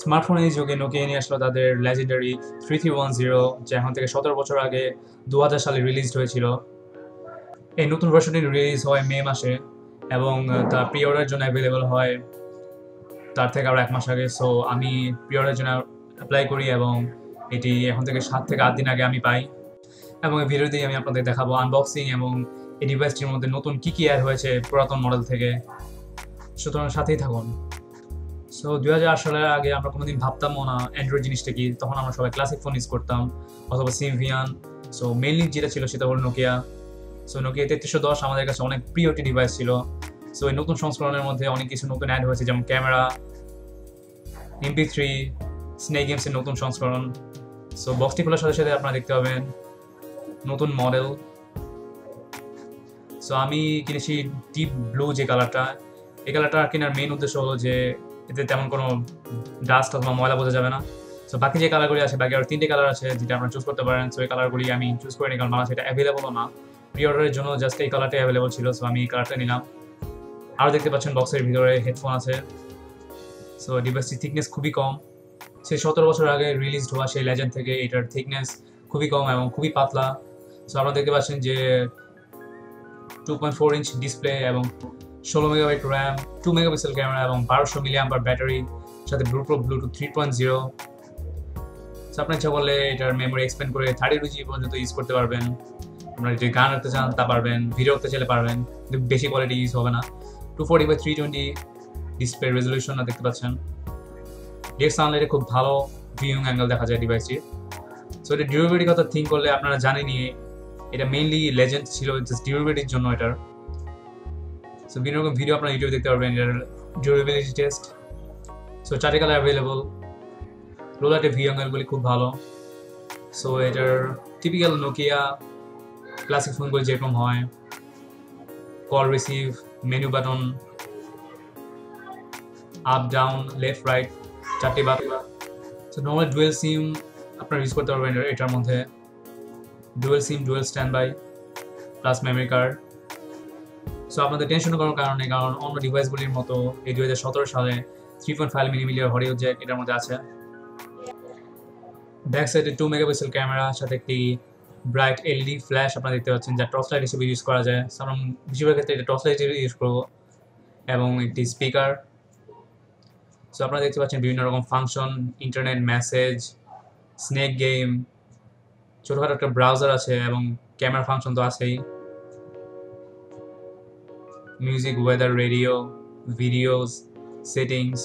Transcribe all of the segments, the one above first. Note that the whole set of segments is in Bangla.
স্মার্টফোনের এই যুগে নোকিয়া নিয়ে আসলো তাদের লেজেন্ডারি 3310, যা এখন থেকে 17 বছর আগে 2000 সালে রিলিজড হয়েছিল। এই নতুন ভার্সনটি রিলিজ হয় মে মাসে এবং তা প্রি অর্ডারের জন্য অ্যাভেলেবল হয় তার থেকে আরও 1 মাস আগে। সো আমি প্রি অর্ডারের জন্য অ্যাপ্লাই করি এবং এটি এখন থেকে 7 থেকে 8 দিন আগে আমি পাই। এবং এই ভিডিওতেই আমি আপনাদের দেখাবো আনবক্সিং এবং এই ডিভাইসটির মধ্যে নতুন কী কী অ্যাড হয়েছে পুরাতন মডেল থেকে। সুতরাং সাথেই থাকুন। সো 2008 সালের আগে আমরা কোনোদিন ভাবতামও না অ্যান্ড্রয়েড জিনিসটা কি। তখন আমরা সবাই ক্লাসিক ফোন ইউজ করতাম অথবা সিমভিয়ান। সো মেইনলি যেটা ছিল সেটা হলো নোকিয়া। সো নোকিয়া 3310 আমাদের কাছে অনেক প্রিয় একটি ডিভাইস ছিল। সো এই নতুন সংস্করণের মধ্যে অনেক কিছু নতুন অ্যাড হয়েছে, যেমন ক্যামেরা, MP3, স্নেক গেমসের নতুন সংস্করণ। সো বক্সটি খোলার সাথে সাথে আপনারা দেখতে পাবেন নতুন মডেল। সো আমি কিনেছি ডিপ ব্লু যে কালারটা। এই কালারটা কেনার মেইন উদ্দেশ্য হলো যে এতে তেমন কোনো ডাস্ট অথবা ময়লা বোঝা যাবে না। সো বাকি যে কালারগুলি আছে, বাকি আরও 3টে কালার আছে যেটা আপনারা চুজ করতে পারেন। সো এই কালারগুলি আমি চুজ করে নিই কারণ বাংলাদেশে এটা অ্যাভেলেবলও না। প্রি অর্ডারের জন্য জাস্ট এই কালারটাই অ্যাভেলেবল ছিল। সো আমি এই কালারটা নিলাম। আরও দেখতে পাচ্ছেন বক্সের ভিতরে হেডফোন আছে। সো ডিভাইসটির থিকনেস খুবই কম। সেই 17 বছর আগে রিলিজড হওয়া সেই লেজেন্ড থেকে এটার থিকনেস খুবই কম এবং খুবই পাতলা। সো আপনারা দেখতে পাচ্ছেন যে 2.4 ইঞ্চ ডিসপ্লে এবং 16 মেগাবাইট র্যাম, 2 মেগাপিক্সেল ক্যামেরা এবং 1200 মিলিঅ্যাম্পার ব্যাটারি, সাথে ব্লুটুথ 3.0। সো আপনার ইচ্ছা করলে এটার মেমোরি এক্সপ্যান্ড করে 32 জিবি পর্যন্ত ইউজ করতে পারবেন। আপনারা যদি গান রাখতে চান তা পারবেন, ভিডিও রাখতে চাইলে পারবেন, কিন্তু বেশি কোয়ালিটি ইউজ হবে না। 240x320 ডিসপ্লে রেজলিউশন দেখতে পাচ্ছেন। ডিরেক্ট সানলাইটে খুব ভালো ভিউইং অ্যাঙ্গেল দেখা যায় ডিভাইসটির। সো এটা ডিউরেবিলিটির কথা থিঙ্ক করলে আপনারা জানেনই এটা মেইনলি লেজেন্ড ছিল জাস্ট ডিউরেবিলিটির জন্য এটার। সো বিভিন্ন রকম ভিডিও আপনারা ইউটিউবে দেখতে পারবেন এটার ডিউরেবিলিটি টেস্ট। সো 4টে কালার অ্যাভেলেবল। লো লাইটের ভিউ অ্যাঙ্গেলগুলি খুব ভালো। সো এটার টিপিক্যাল নোকিয়া ক্লাসিক ফোনগুলি যেরকম হয়, call receive, menu button, up down, left right, 4টে button. So normal dual SIM আপনারা ইউজ করতে পারবেন এটার মধ্যে। Dual SIM, dual standby plus memory card. So আপনাদের টেনশন করার কারণ নেই, কারণ অন্য ডিভাইসগুলির মতো এই 2017 সালে 3.5 মিলিমিটার অডিও জ্যাক এটার মধ্যে আছে। ব্যাক সাইডে 2 মেগাপিক্সেল ক্যামেরা সাথে একটি ব্রাইট এলইডি ফ্ল্যাশ আপনারা দেখতে পাচ্ছেন, যা টর্চ লাইট হিসেবে ইউজ করা যায়। সো আমরা বেশিরভাগ ক্ষেত্রে এটা টর্চ লাইট ইউজ করবো, এবং একটি স্পিকার। সো আপনারা দেখতে পাচ্ছেন বিভিন্ন রকম function, internet, message, snake game, ছোটোখাটো একটা ব্রাউজার আছে এবং ক্যামেরা ফাংশন তো আছেই। Music, weather, radio, videos, settings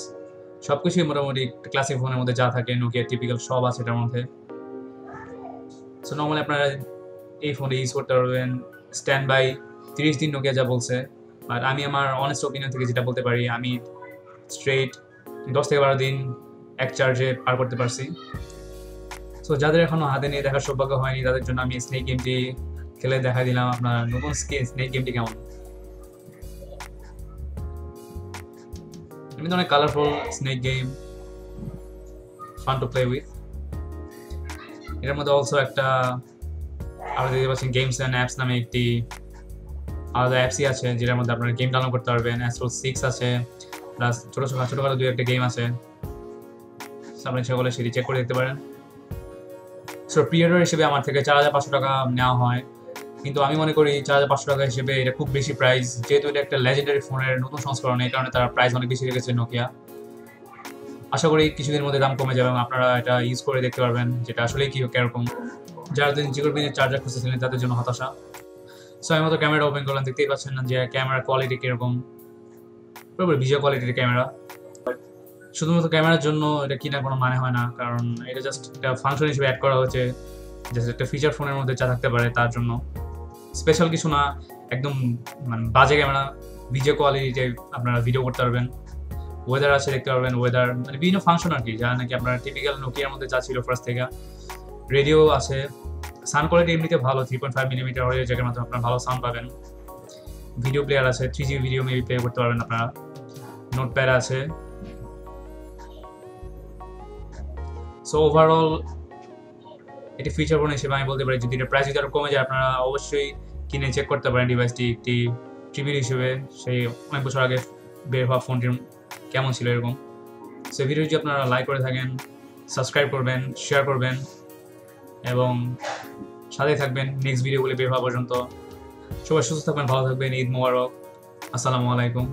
সব কিছুই মোটামুটি ক্লাসিক ফোনের মধ্যে যা থাকে নোকিয়া টিপিক্যাল সব আছে এটার মধ্যে। সো নর্মালি আপনারা এই ফোনে ইউজ করতে পারবেন স্ট্যান্ড বাই 30 দিন নোকিয়া যা বলছে। বাট আমি আমার অনেস্ট ওপিনিয়ন থেকে যেটা বলতে পারি, আমি স্ট্রেট 10 থেকে 12 দিন এক চার্জে পার করতে পারছি। সো যাদের এখনো হাতে নিয়ে দেখার সৌভাগ্য হয়নি তাদের জন্য আমি স্নেক গেমটি খেলে দেখা দিলাম আপনার নতুন স্নেক গেমটি কেমন। এমনি অনেক colourful snake game, fun to play with. এটার মধ্যে অলসো একটা আপনারা দেখতে পাচ্ছেন গেমস অ্যান্ড অ্যাপস নামে একটি আলাদা অ্যাপসই আছে, যেটার মধ্যে আপনারা গেম ডাউনলোড করতে পারবেন। অ্যাস্ট্রো 6 আছে, প্লাস ছোটোখাটো 2-1টা গেম আছে। আপনি ইচ্ছা করলে সেটি চেক করে দেখতে পারেন। সো প্রি অর্ডার হিসেবে আমার থেকে 4500 টাকা নেওয়া হয়, কিন্তু আমি মনে করি 4500 টাকা হিসেবে এটা খুব বেশি প্রাইস, যেহেতু এটা একটা লেজেন্ডারি ফোনের নতুন সংস্করণ, এই কারণে তারা প্রাইস অনেক বেশি রেখেছে নোকিয়া। আশা করি কিছুদিনের মধ্যে দাম কমে যাবে এবং আপনারা এটা ইউজ করে দেখতে পারবেন যেটা আসলেই কীরকম। যারা জিগোরবিনের চার্জার খুঁজেছিলেন তাদের জন্য হতাশা। সো আমি মতো ক্যামেরা ওপেন করলাম, দেখতেই পাচ্ছেন না যে ক্যামেরার কোয়ালিটি কীরকম, পুরোপুরি ভিডিও কোয়ালিটির ক্যামেরা। শুধুমাত্র ক্যামেরার জন্য এটা কিনা কোনো মানে হয় না, কারণ এটা জাস্ট একটা ফাংশন হিসেবে অ্যাড করা হয়েছে, জাস্ট একটা ফিচার ফোনের মধ্যে যা থাকতে পারে তার জন্য, স্পেশাল কিছু না। একদম মানে বাজে ক্যামেরা, ভিডিও কোয়ালিটিতে আপনারা ভিডিও করতে পারবেন। ওয়েদার আছে দেখতে পারবেন, ওয়েদার মানে বিভিন্ন ফাংশন আর কি, যা নাকি আপনার টিপিক্যাল নোকিয়ার মধ্যে যা ছিল ফার্স্ট থেকে। রেডিও আছে, সাউন্ড কোয়ালিটি এমনিতে ভালো, 3.5 মিলিমিটার অডিও জ্যাকের মাধ্যমে আপনারা ভালো সাউন্ড পাবেন। ভিডিও প্লেয়ার আছে, 3GB ভিডিও মেবি প্লে করতে পারবেন আপনারা। নোটপ্যাড আছে। সো ওভারঅল এটি ফিচার ফোন হিসেবে আমি বলতে পারি যদি এটা প্রাইস যদি আরও কমে যায় আপনারা অবশ্যই কিনে চেক করতে পারেন ডিভাইসটি একটি ট্রিবিউট হিসেবে সেই অনেক বছর আগে বের হওয়া ফোনটির কেমন ছিল এরকম। সো ভিডিও যদি আপনারা লাইক করে থাকেন, সাবস্ক্রাইব করবেন, শেয়ার করবেন এবং সাথে থাকবেন নেক্সট ভিডিওগুলি বের হওয়া পর্যন্ত। সবাই সুস্থ থাকবেন, ভালো থাকবেন। ঈদ মোবারক। আসসালামু আলাইকুম।